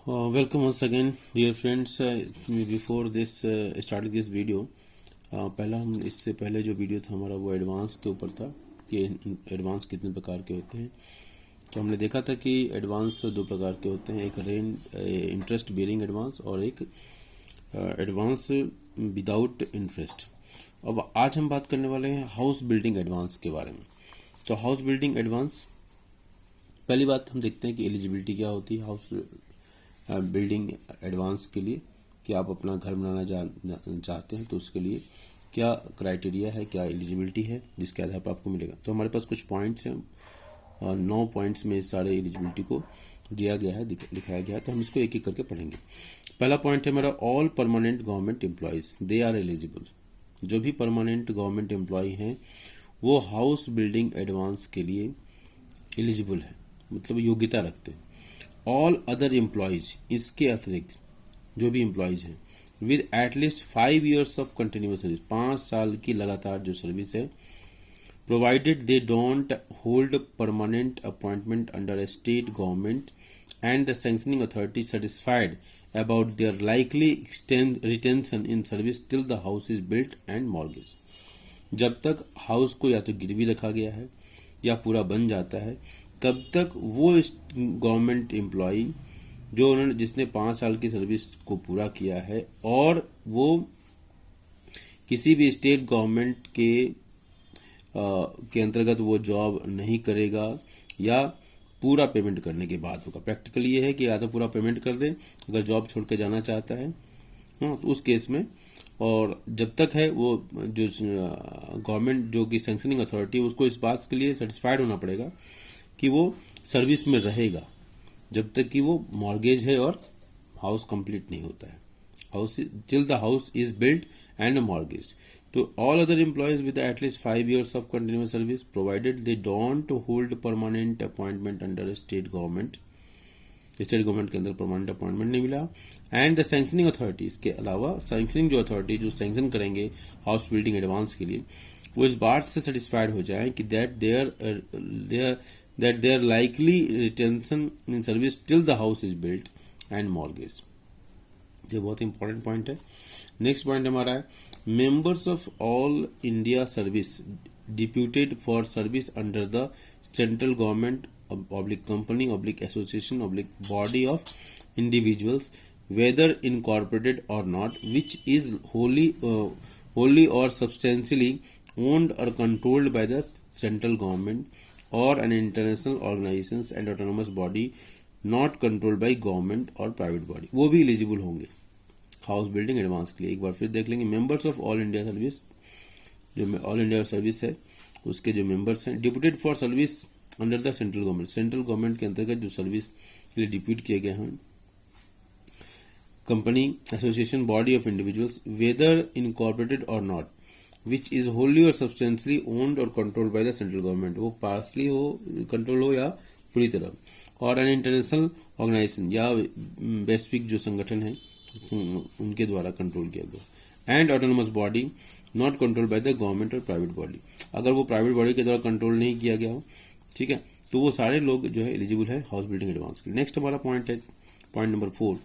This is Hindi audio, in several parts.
Welcome once again, dear friends. Before this starting this video, पहला हम इससे पहले जो वीडियो था हमारा वो एडवांस के ऊपर था कि एडवांस कितने प्रकार के होते हैं। तो हमने देखा था कि एडवांस दो प्रकार के होते हैं, एक इंटरेस्ट बेरिंग एडवांस और एक एडवांस विदाउट इंटरेस्ट। अब आज हम बात करने वाले हैं हाउस बिल्डिंग एडवांस के बारे में। तो हाउस बिल्डिंग एडवांस, पहली बात हम देखते हैं कि एलिजिबिलिटी क्या होती है हाउस बिल्डिंग एडवांस के लिए, कि आप अपना घर बनाना चाहते हैं तो उसके लिए क्या क्राइटेरिया है, क्या एलिजिबिलिटी है जिसके आधार पर आपको मिलेगा। तो हमारे पास कुछ पॉइंट्स हैं, 9 पॉइंट्स में सारे एलिजिबिलिटी को दिया गया है, दिखाया गया है। तो हम इसको एक एक करके पढ़ेंगे। पहला पॉइंट है हमारा, all permanent government employees they are eligible. जो भी परमानेंट गवर्नमेंट एम्प्लॉय हैं वो हाउस बिल्डिंग एडवांस के लिए एलिजिबल है, मतलब योग्यता रखते हैं। ऑल अदर एम्प्लॉयज़, इसके अतिरिक्त जो भी एम्प्लॉयज़ हैं, with at least 5 years of continuous service, 5 साल की लगातार जो सर्विस है, provided they don't hold permanent appointment under A state government and the sanctioning authority satisfied about their likely retention in service till the house is built and mortgage. जब तक हाउस को या तो गिरवी रखा गया है या पूरा बन जाता है, तब तक वो गवर्नमेंट एम्प्लॉई जिसने 5 साल की सर्विस को पूरा किया है और वो किसी भी स्टेट गवर्नमेंट के अंतर्गत वो जॉब नहीं करेगा या पूरा पेमेंट करने के बाद होगा। प्रैक्टिकल ये है कि या तो पूरा पेमेंट कर दे अगर जॉब छोड़ के जाना चाहता है, हाँ, तो उस केस में, और जब तक है वो जो गवर्नमेंट जो कि सैंक्शनिंग अथॉरिटी, उसको इस बात के लिए सेटिस्फाइड होना पड़ेगा कि वो सर्विस में रहेगा जब तक कि वो मॉर्गेज है और हाउस कंप्लीट नहीं होता है, house till the house is built and mortgage. तो all other employees with at least 5 years of continuous service, provided they don't hold permanent appointment under state government के अंदर परमानेंट अपॉइंटमेंट नहीं मिला, एंड द सैंक्शनिंग अथॉरिटी, इसके अलावा सैंक्शनिंग जो अथॉरिटी जो सैंक्शन करेंगे हाउस बिल्डिंग एडवांस के लिए, वो इस बात से सेटिस्फाइड हो जाए कि that their likely retention in service till the house is built and mortgaged। ये बहुत इंपॉर्टेंट पॉइंट है। नेक्स्ट पॉइंट हमारा है, members of All India service deputed for service under the central government oblique company oblique association oblique body of individuals whether incorporated or not, which is wholly or substantially owned or controlled by the central government or an international organizations and autonomous body not controlled by government or private body, वो भी एलिजिबल होंगे हाउस बिल्डिंग एडवांस के लिए। एक बार फिर देख लेंगे, members of All India service, जो ऑल इंडिया सर्विस है उसके जो मेंबर्स हैं, deputed for service under the central government, central government के अंतर्गत जो सर्विस के लिए डिप्यूट किए गए हैं, company association body of individuals weather incorporated और नॉट, विच इज होली और सब्सटेंशली ओन्ड और controlled by the central government, वो पार्सली हो कंट्रोल हो या पूरी तरह, और एन इंटरनेशनल ऑर्गेनाइजेशन या वैश्विक जो संगठन है उनके द्वारा कंट्रोल किया गया, and autonomous body not control by the government और प्राइवेट बॉडी, अगर वो प्राइवेट बॉडी के द्वारा कंट्रोल नहीं किया गया हो, ठीक है, तो वो सारे लोग जो है एलिजिबल है हाउस बिल्डिंग एडवांस के लिए। नेक्स्ट हमारा पॉइंट है point number 4,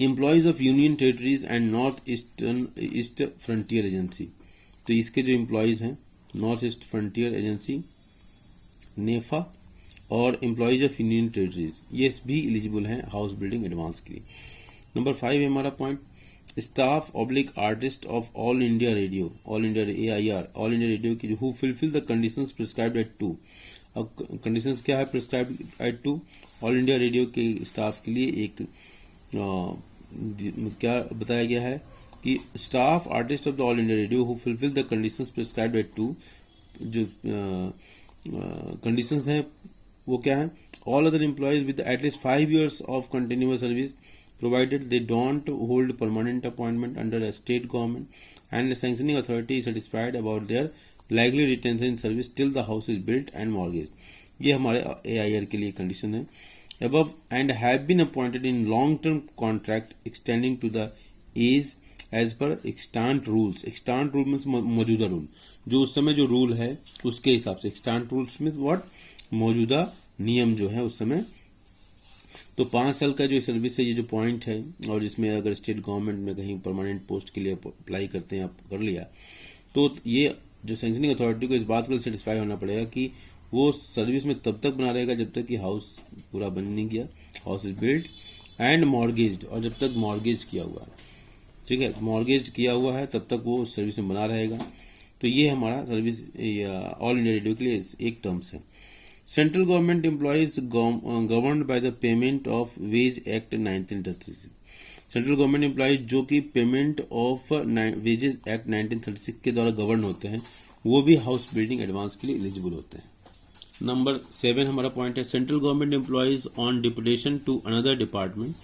employees of union territories and north east frontier agency. तो इसके जो एम्प्लॉयज हैं नॉर्थ ईस्ट फ्रंटियर एजेंसी नेफा और एम्प्लॉयज ऑफ यूनियन टेरिटरीज, ये भी एलिजिबल हैं हाउस बिल्डिंग एडवांस के लिए। नंबर 5 है हमारा point, staff oblique artist of All India Radio, All India AIR, All India Radio की who fulfil the conditions prescribed at 2। अब कंडीशंस क्या है prescribed at 2? All India Radio के स्टाफ के लिए एक क्या बताया गया है कि staff artist of the All India Radio who fulfil the conditions prescribed at 2, जो कंडीशंस हैं वो क्या है, all other employees with at least 5 years of continuous service, provided they don't hold permanent appointment under a state government and the sanctioning authority is satisfied about their likely retention in service till the house is built and mortgage. ये हमारे AIR के लिए कंडीशन है। above and have been appointed in long-term contract extending to the age as per extant rules। extant rule means मौजूदा रूल, जो उस समय जो रूल है उसके हिसाब से, extant rules means what, मौजूदा नियम जो है उस समय। तो 5 साल का जो सर्विस है, ये जो पॉइंट है, और इसमें अगर स्टेट गवर्नमेंट में कहीं परमानेंट पोस्ट के लिए अप्लाई करते हैं, आप कर लिया, तो ये जो सैंक्शनिंग अथॉरिटी को इस बात को सेटिस्फाई होना पड़ेगा कि वो सर्विस में तब तक बना रहेगा जब तक कि हाउस पूरा बन नहीं गया, हाउस इज बिल्ट एंड मॉर्गेज्ड, और जब तक मॉर्गेज किया हुआ है, ठीक है, मॉर्गेज किया हुआ है तब तक वो सर्विस में बना रहेगा। तो ये हमारा सर्विस ऑल इंडिया रेडियो के लिए एक टर्म्स है। Central government employees governed by the payment of wage act 1936। Central government employees जो कि पेमेंट ऑफ वेजेस एक्ट 1936 के द्वारा गवर्न होते हैं, वो भी हाउस बिल्डिंग एडवांस के लिए एलिजिबल होते हैं। नंबर 7 हमारा पॉइंट है, central government employees on deputation to another department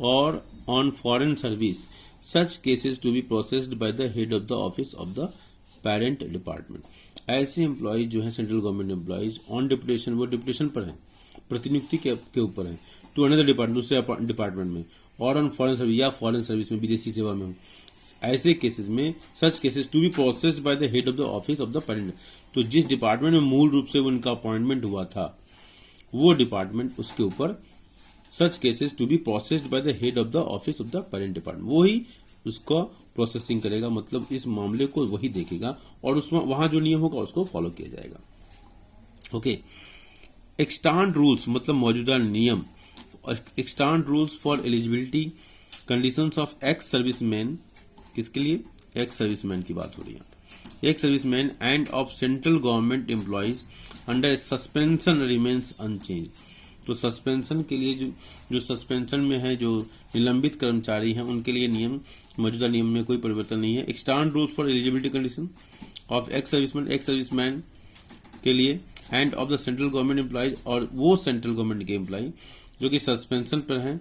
और on foreign service, such cases to be processed by the head of the office of the parent department. ऐसे एम्प्लॉयज जो है central government employees on deputation, वो डिपुटेशन पर है, प्रतिनियुक्ति के ऊपर है, टू अनदर डिपार्टमेंट, दूसरे डिपार्टमेंट में, और ऑन फॉरेन सर्विस या फॉरेन सर्विस में, विदेशी सेवा में हो, ऐसे केसेस में सच cases to be processed by the head of the office of the parent. तो जिस डिपार्टमेंट में मूल रूप से उनका अपॉइंटमेंट हुआ था, वो डिपार्टमेंट उसके ऊपर such cases to be processed by the head of the office of the parent department, वो ही उसको प्रोसेसिंग करेगा, मतलब इस मामले को वही देखेगा और उसमें वहां जो नियम होगा उसको फॉलो किया जाएगा। ओके, एक्सटेंड रूल्स मतलब मौजूदा नियम, extend rules for eligibility conditions of ex serviceman, किसके लिए, एक्स सर्विसमैन की बात हो रही है, ex serviceman and of central government employees under suspension remains unchanged. तो सस्पेंशन के लिए जो सस्पेंशन में है, जो निलंबित कर्मचारी हैं, उनके लिए नियम, मौजूदा नियम में कोई परिवर्तन नहीं है। Extend rules for eligibility condition of ex serviceman के लिए end of the central government employees, और वो सेंट्रल गवर्नमेंट के एम्प्लॉय जो कि सस्पेंशन पर हैं,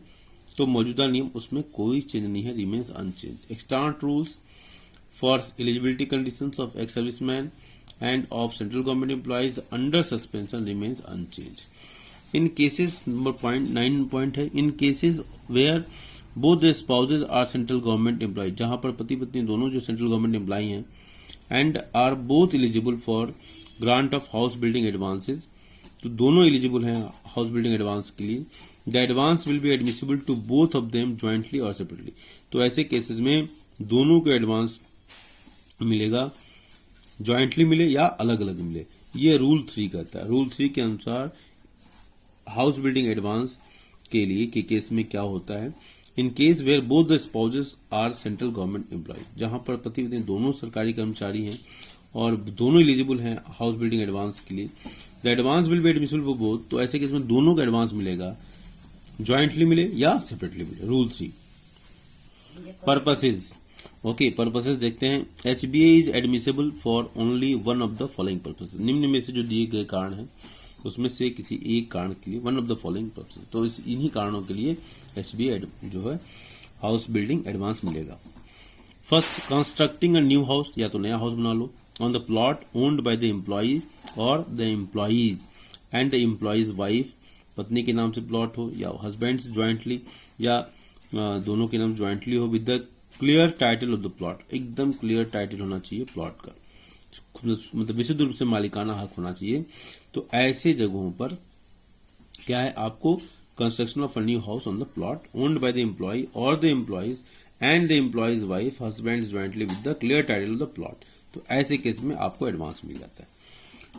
तो मौजूदा नियम उसमें कोई चेंज नहीं है, remains unchanged. Extend rules for eligibility conditions of ex serviceman and of central government employees under suspension remains unchanged. In cases, number point 9 point है, in cases where both the spouses are central government employee, जहां पर पति पत्नी दोनों जो सेंट्रल गवर्नमेंट एम्प्लॉय हैं, and are both eligible for grant of house building advances, तो दोनों एलिजिबल हैं हाउस बिल्डिंग एडवांस के लिए। The advance will be admissible to both of them jointly और सेपरेटली, तो ऐसे केसेस में दोनों को एडवांस मिलेगा, ज्वाइंटली मिले या अलग अलग मिले। ये रूल 3 कहता है। रूल 3 के अनुसार हाउस बिल्डिंग एडवांस के लिए के केस में क्या होता है, in case where both the spouses are central government employee, जहां पर पति पत्नी दोनों सरकारी कर्मचारी हैं और दोनों एलिजिबल हैं हाउस बिल्डिंग एडवांस के लिए, the advance will be admissible for both, तो ऐसे केस में दोनों का एडवांस मिलेगा, ज्वाइंटली मिले या सेपरेटली मिले। Rule 3 purposes. ओके, पर्पसेज देखते हैं। HbA is admissible for only one of the following purposes, निम्न में से जो दिए गए कारण हैं उसमें से किसी एक कारण के लिए, one of the following purposes, तो इन्हीं कारणों के लिए एचबीए जो है हाउस बिल्डिंग एडवांस मिलेगा। First, constructing a new house, या तो नया हाउस बना लो, on the plot owned by the employees और the employees and the employees wife, पत्नी के नाम से प्लॉट हो या हस्बैंड्स ज्वाइंटली या दोनों के नाम ज्वाइंटली हो, with the clear title of the plot, एकदम क्लियर टाइटल होना चाहिए प्लॉट का, मतलब विशुद्ध रूप से मालिकाना हक होना चाहिए। तो ऐसे जगहों पर क्या है, आपको construction of a new house on the plot owned by the employee और the employees and the employees wife husband jointly with the clear title of the plot, तो ऐसे केस में आपको एडवांस मिल जाता है।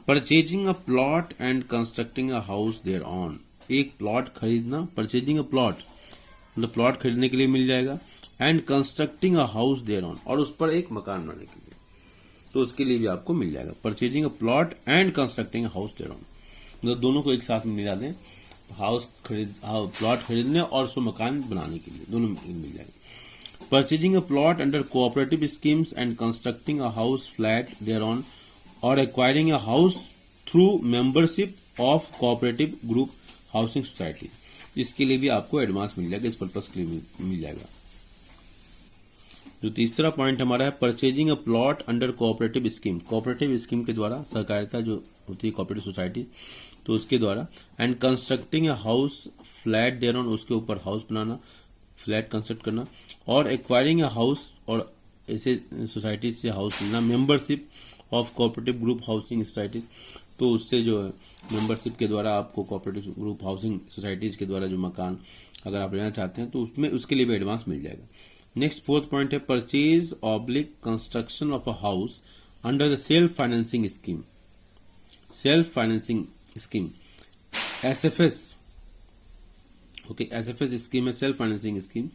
Purchasing a plot and constructing a house thereon, एक प्लॉट खरीदना, परचेजिंग अ प्लॉट मतलब प्लॉट खरीदने के लिए मिल जाएगा, and constructing a house thereon, और उस पर एक मकान बनाने के लिए, तो उसके लिए भी आपको मिल जाएगा। Purchasing a plot and constructing a house thereon, मतलब दोनों को एक साथ में मिला दें, प्लॉट खरीदने और उसको मकान बनाने के लिए दोनों मिल जाएगा। Purchasing a plot under cooperative schemes and constructing a house flat thereon और acquiring a house through membership of cooperative group housing society, इसके लिए भी आपको एडवांस मिल जाएगा, इस पर्पज के लिए मिल जाएगा। जो तीसरा पॉइंट हमारा है, purchasing a plot under cooperative scheme, cooperative scheme के द्वारा, सहकारिता जो होती है कोऑपरेटिव सोसाइटी, तो उसके द्वारा, and constructing a house flat thereon, उसके ऊपर हाउस बनाना, फ्लैट कंस्ट्रक्ट करना, और एक्वायरिंग अ हाउस, और ऐसे सोसाइटी से हाउस लेना, membership of cooperative group housing society, तो उससे जो है मेंबरशिप के द्वारा आपको कोऑपरेटिव ग्रुप हाउसिंग सोसाइटीज़ के द्वारा जो मकान अगर आप लेना चाहते हैं तो उसमें उसके लिए भी एडवांस मिल जाएगा। नेक्स्ट फोर्थ पॉइंट है purchase oblique construction of a house under the self financing scheme. Self financing scheme SFS, okay, SFS scheme है सेल्फ फाइनेंसिंग स्कीम।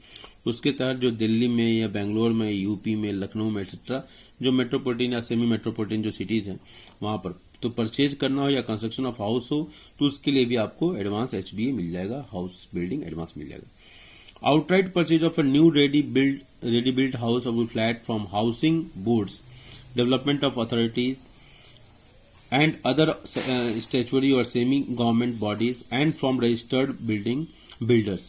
उसके तहत जो दिल्ली में या बेंगलोर में, यूपी में, लखनऊ में एक्सेट्रा जो मेट्रोपॉलिटन या सेमी मेट्रोपॉलिटन जो सिटीज़ हैं वहाँ पर तो परचेज करना हो या कंस्ट्रक्शन ऑफ हाउस हो तो उसके लिए भी आपको एडवांस HBA मिल जाएगा, हाउस बिल्डिंग एडवांस मिल जाएगा। Outright purchase of a new ready built house और flat from housing boards, development of authorities and other statutory or semi-government bodies and from registered builders,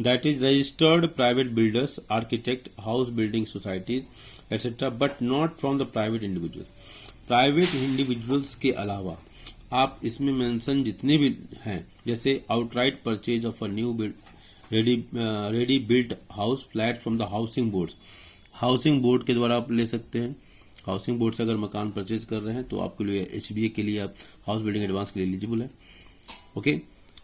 that is registered private builders, architect, house building societies etc., but not from the private individuals। Private individuals के अलावा आप इसमें मेंशन जितने भी हैं जैसे outright purchase of a new ready built house flat from the housing boards, housing board के द्वारा आप ले सकते हैं। हाउसिंग बोर्ड से अगर मकान परचेज कर रहे हैं तो आपके लिए HBA के लिए आप हाउस बिल्डिंग एडवांस के लिए एलिजिबल है। ओके,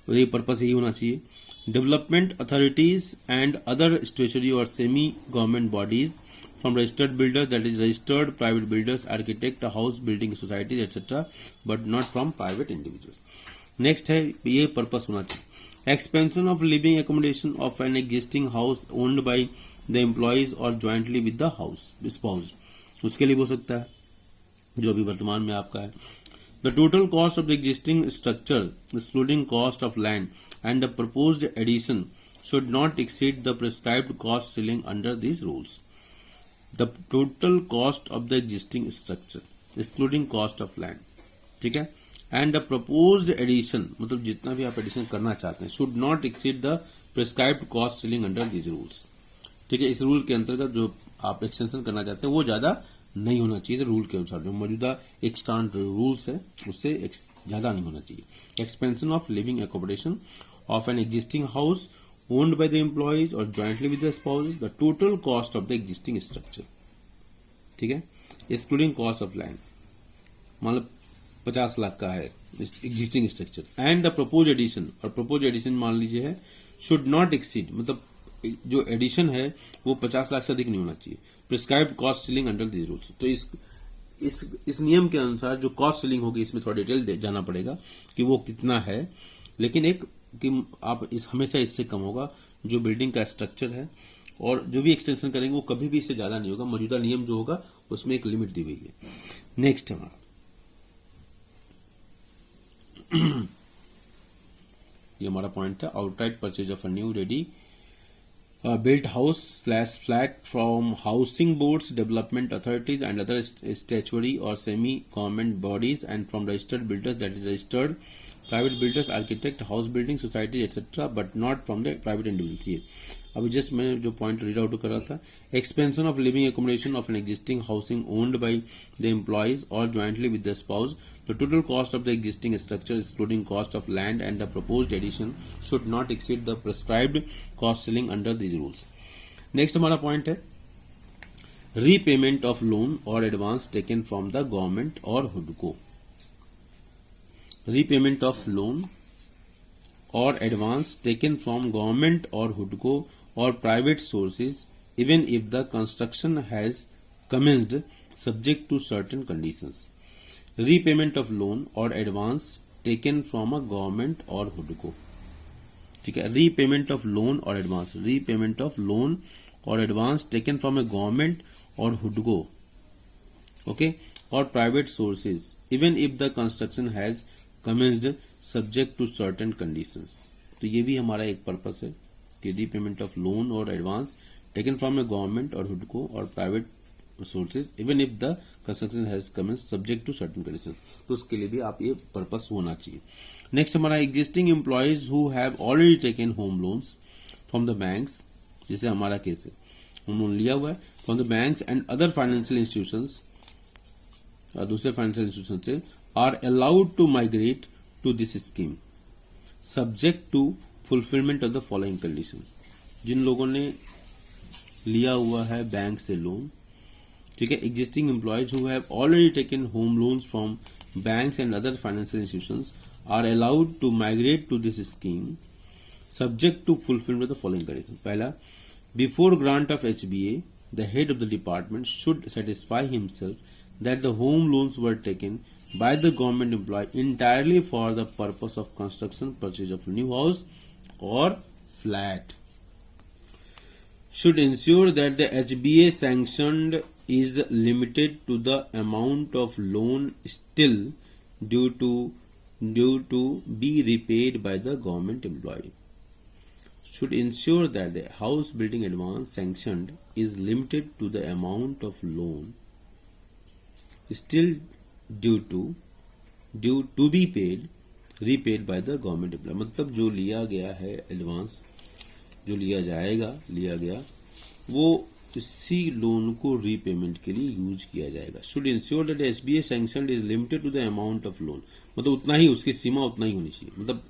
तो ये पर्पस यही होना चाहिए। Development authorities and other statutory और semi government bodies from registered builders, that is registered private builders, architect, house building societies etcetera, but not from private individuals. Next है ये पर्पस होना चाहिए expansion of living accommodation of an existing house owned by the employees और jointly with the house spouse, उसके लिए हो सकता है जो अभी वर्तमान में आपका है। The total cost of the existing structure excluding cost of land and the proposed addition should not exceed the prescribed cost ceiling under this rules. The total cost of the existing structure excluding cost of land, ठीक है, एंड द प्रपोज्ड एडिशन मतलब जितना भी आप एडिशन करना चाहते हैं should not exceed the prescribed cost ceiling under this rules, ठीक है। इस रूल के अंतर्गत जो आप एक्सटेंशन करना चाहते हैं वो ज्यादा नहीं होना चाहिए, रूल के अनुसार जो मौजूदा एक स्टैंडर्ड रूल्स है उससे ज्यादा नहीं होना चाहिए। Expansion of living accommodation of an existing house owned by the employees और jointly with the spouse, the total cost of the existing structure, ठीक है, एक्सक्लूडिंग कॉस्ट ऑफ लैंड, मतलब 50 लाख का है existing structure, and the propose addition, और प्रपोज एडिशन मान लीजिए है शुड नॉट एक्सीड, मतलब जो एडिशन है वो 50 लाख से अधिक नहीं होना चाहिए। Prescribed cost ceiling under this rules, तो इस नियम के अनुसार जो कॉस्ट सीलिंग होगी इसमें थोड़ा डिटेल जाना पड़ेगा कि वो कितना है, लेकिन एक कि आप हमेशा इससे कम होगा जो बिल्डिंग का स्ट्रक्चर है, और जो भी एक्सटेंशन करेंगे वो कभी भी इससे ज्यादा नहीं होगा। मौजूदा नियम जो होगा उसमें एक लिमिट दी हुई है। नेक्स्ट हमारा ये हमारा पॉइंट था outright purchase of a new ready built house / flat from housing boards, development authorities and other statutory or semi-government bodies and from registered builders, that is registered private builders, architect, house building societies etc., but not from the private individuals। ये अभी जस्ट मैंने जो पॉइंट रीड आउट कर रहा था, expansion of living accommodation of an existing housing owned by the employees और jointly with the spouse, the total cost of the existing structure excluding cost of land and the proposed addition should not exceed the prescribed cost ceiling under this rules. Next हमारा पॉइंट है रीपेमेंट ऑफ लोन और advance taken from the government और हुडको। रीपेमेंट ऑफ लोन और एडवांस टेकन फ्रॉम गवर्नमेंट और हुडको or private sources even if the construction has commenced subject to certain conditions। repayment of loan or advance taken from a government or HUDCO, ठीक है, repayment of loan or advance taken from a government or HUDCO, okay, or private sources even if the construction has commenced subject to certain conditions। तो ये भी हमारा एक पर्पस है कि रीपेमेंट ऑफ लोन और advance taken from a government और हुडको और private sources even if the construction has commenced subject to certain condition, तो उसके लिए भी आप ये पर्पस होना चाहिए। नेक्स्ट हमारा existing employees who have already taken home loans from the banks, जैसे हमारा केस है होम लोन लिया हुआ है from the banks and other financial institutions, दूसरे फाइनेंशियल इंस्टीट्यूशन से, are allowed to migrate to this scheme subject to fulfilment of the following condition. जिन लोगों ने लिया हुआ है बैंक से लोन, ठीक है, existing employees who have already taken home loans from banks and other financial institutions are allowed to migrate to this scheme subject to fulfillment of the following conditions. पहला, before grant of HBA, the head of the department should satisfy himself that the home loans were taken by the government employee entirely for the purpose of construction, purchase of new house or flat. Should ensure that the HBA sanctioned is limited to the amount of loan still due to be repaid by the government employee. Should ensure that the house building advance sanctioned is limited to the amount of loan still due to be repaid by the government employee. मतलब जो लिया गया है एडवांस, जो लिया गया वो इसी लोन को रीपेमेंट के लिए यूज किया जाएगा. Should ensure that SBI sanction is limited to the amount of loan, मतलब उतना ही, उसकी सीमा उतना ही होनी चाहिए. मतलब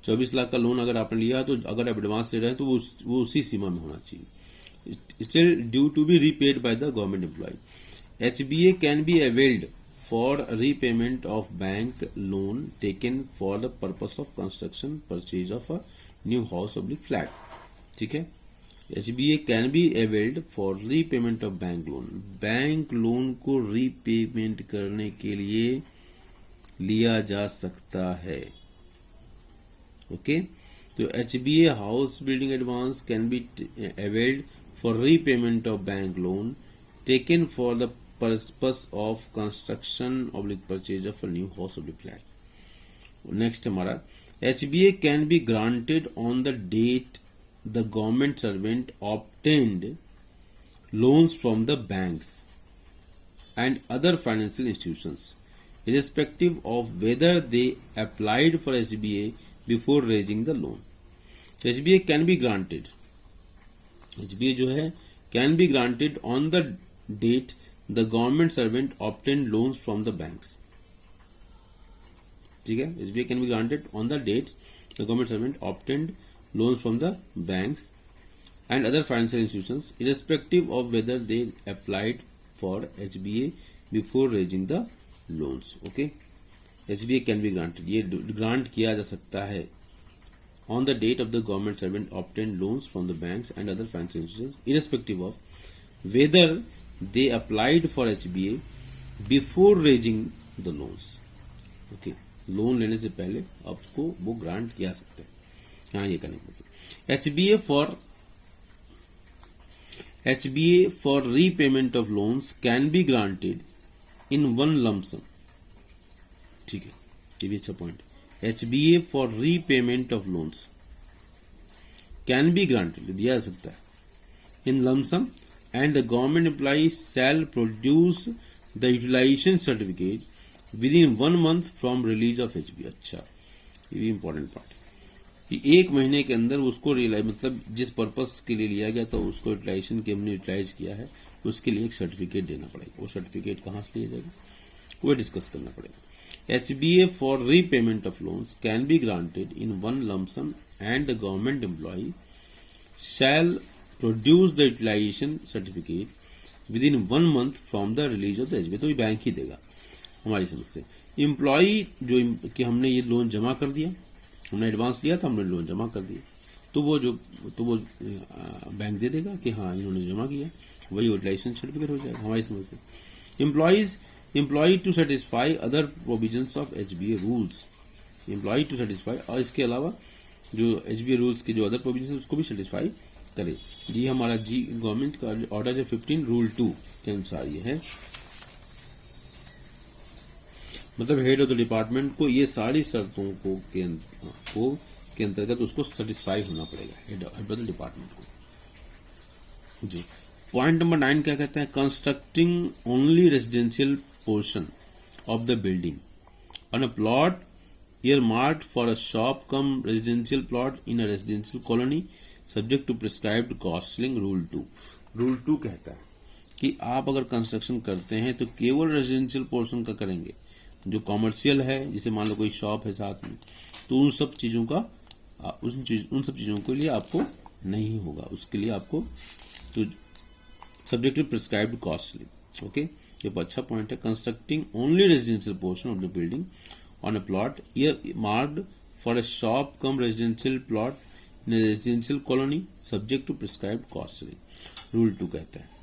24 लाख का लोन अगर आपने लिया तो अगर आप एडवांस ले रहे हैं तो वो उसी सीमा में होना चाहिए. Still due to be repaid by the government employee. HBA can be availed for repayment of bank loan taken for the purpose of construction, purchase of a new house oblique flat. ठीक है. HBA can be availed for repayment of bank loan. Bank loan को रीपेमेंट करने के लिए लिया जा सकता है. ओके. तो HBA house building advance can be availed for repayment of bank loan taken for the purpose of construction oblique purchase of a new house oblique flat. Next हमारा HBA can be granted on the date the government servant obtained loans from the banks and other financial institutions, irrespective of whether they applied for HBA before raising the loan. HBA can be granted. HBA जो है can be granted on the date the government servant obtained loans from the banks. ठीक है. HBA can be granted on the date the government servant obtained loans from the banks and other financial institutions, irrespective of whether they applied for HBA before raising the loans. Okay. HBA can be granted. ये grant किया जा सकता है on the date of the government servant obtained loans from the banks and other financial institutions, irrespective of whether they applied for HBA before raising the loans. Okay. Loan लेने से पहले आपको वो ग्रांट किया सकते हैं. हाँ, ये करने के HBA for repayment of loans can be granted in one lump sum. ठीक है, ये भी अच्छा point. HBA for repayment of loans can be granted, दिया जा सकता है in lump sum, and the government employee shall produce the utilization certificate within 1 month from release of HBA. अच्छा, ये भी इम्पोर्टेंट पार्ट है कि 1 महीने के अंदर उसको रियलाइज, मतलब जिस पर्पस के लिए लिया गया था उसको यूटिलाइजेशन के हमने यूटिलाइज किया है, उसके लिए एक सर्टिफिकेट देना पड़ेगा. वो सर्टिफिकेट कहाँ से लिया जाएगा वो डिस्कस करना पड़ेगा. HBA for repayment of loans can be granted in one lump sum and the government employee shall produce the utilisation certificate within 1 month from the release of the HBA. तो ये बैंक ही देगा हमारी समझ से. एम्प्लॉय जो कि हमने ये लोन जमा कर दिया, हमने एडवांस लिया था, हमने लोन जमा कर दिया, तो वो बैंक दे देगा कि हाँ इन्होंने जमा किया, वही यूटिलाइजेशन सर्टिफिकेट हो जाएगा हमारी समझ से. Employee to satisfy other provisions of HBA rules. Employee to satisfy, और इसके अलावा जो HBA रूल्स के जो अदर प्रोविजंस उसको भी सेटिस्फाई करे. ये हमारा गवर्नमेंट का ऑर्डर 15 रूल 2 के अनुसार ये है. मतलब हेड ऑफ द डिपार्टमेंट को ये सारी शर्तों को के अंतर्गत उसको सेटिस्फाई होना पड़ेगा, हेड ऑफ द डिपार्टमेंट को. जी. पॉइंट नंबर 9 क्या कहता है? Constructing only residential portion of the building on a plot earmarked for a shop cum residential plot in a residential colony subject to prescribed costing. Rule 2. Rule 2 कहता है कि आप अगर कंस्ट्रक्शन करते हैं तो केवल रेजिडेंशियल पोर्शन का करेंगे. जो कॉमर्शियल है, जैसे मान लो कोई शॉप है साथ में, तो उन सब चीज़ों के लिए आपको नहीं होगा. उसके लिए आपको तो subject to prescribed costly. Okay. ये अच्छा पॉइंट है। Constructing only residential portion of the building on a plot earmarked for a shop cum residential plot in residential colony subject to prescribed cost. Rule 2 कहता है